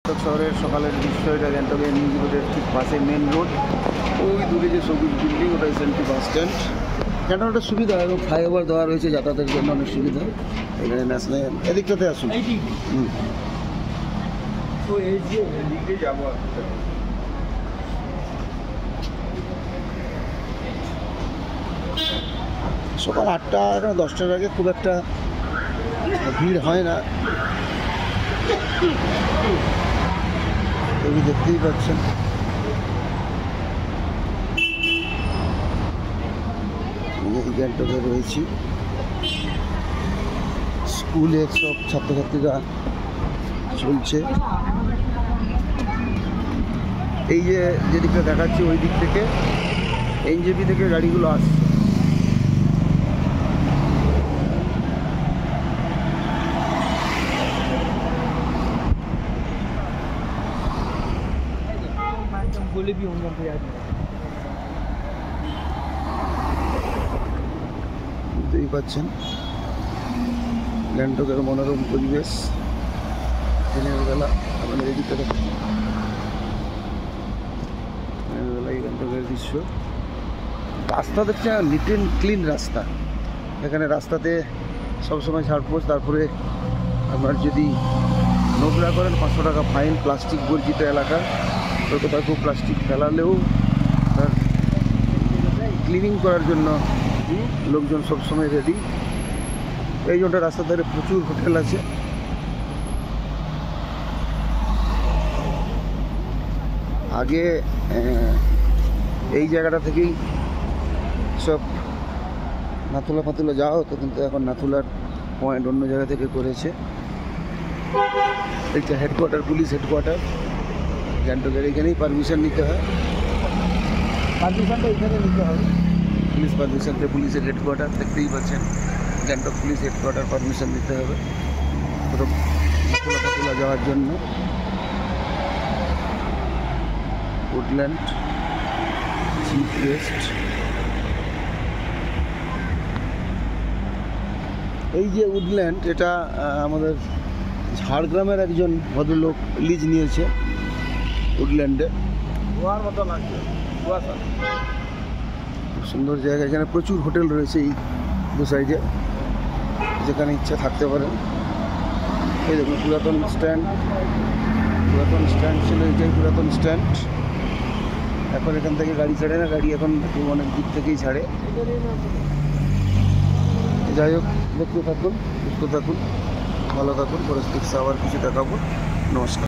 শহরের সকালের দৃশ্য এটা গ্যাংটকের নিউ রোডের ঠিক পাশে মেন রোড। ওই দূরে যে সবুজ বিল্ডিং ওটা এসএনটি বাস স্ট্যান্ড। গ্যাংটকটা সুবিধা এবং ফ্লাইওভার দেওয়া রয়েছে যাতায়াতের জন্য অনেক সুবিধা। এখানে ন্যাশনাল এদিকটাতে আসুন। সকাল 8টা 10টার আগে খুব একটা ভিড় হয় না। ছবি দেখতেই পাচ্ছেন। গ্যাংটকে রয়েছি, স্কুলে সব ছাত্রছাত্রীরা চলছে। এই যে যেদিকটা দেখাচ্ছি ওই দিক থেকে এনজেপি থেকে গাড়িগুলো আসছে। বুঝতেই পাচ্ছেন গ্যাংটকের মনোরম পরিবেশ। দিনের বেলা আমাদের এদিকটা দিনের বেলায় গ্যাংটকের দৃশ্য। রাস্তা দেখছে নিট অ্যান্ড ক্লিন রাস্তা। এখানে রাস্তাতে সবসময় ছাড়পোস্ট, তারপরে আপনার যদি নোংরা করেন 500 টাকা ফাইন। প্লাস্টিক বর্জিত এলাকা, তো কোথাও খুব প্লাস্টিক ফেলালেও তার ক্লিনিং করার জন্য লোকজন সবসময় রেডি। এই জন্য রাস্তার ধারে প্রচুর হোটেল আছে। আগে এই জায়গাটা থেকেই সব নাথুলা ফাতুলা যাওয়া হতো, কিন্তু এখন নাথুলার পয়েন্ট অন্য জায়গা থেকে করেছে। এটা হেডকোয়ার্টার, পুলিশ হেডকোয়ার্টার গ্যাংটকের। এখানেই পারমিশন নিতে হয়, পারমিশনটা এখানে নিতে হবে। পুলিশ পারমিশন থেকে পুলিশের হেডকোয়ার্টার দেখতেই পাচ্ছেন, গ্যাংটক পুলিশ হেডকোয়ার্টার পারমিশন নিতে হবে নাথুলা ফাতুলা যাওয়ার জন্য। Woodland chief guest. এই যে উডল্যান্ড, এটা আমাদের ঝাড়গ্রামের একজন ভদ্রলোক লিজ নিয়েছে উডল্যান্ডে। খুব সুন্দর জায়গা। এখানে প্রচুর হোটেল রয়েছে এই দু সাইডে, যেখানে ইচ্ছা থাকতে পারেন। এই দেখুন পুরাতন স্ট্যান্ড, পুরাতন স্ট্যান্ড ছিল, এটাই পুরাতন স্ট্যান্ড। এখন এখান থেকে গাড়ি ছাড়ে না, গাড়ি এখন অনেক দূর থেকেই ছাড়ে। যাই হোক, দেখতে থাকুন, সুস্থ থাকুন, ভালো থাকুন। পরে আবার কিছু দেখাবো। নমস্কার।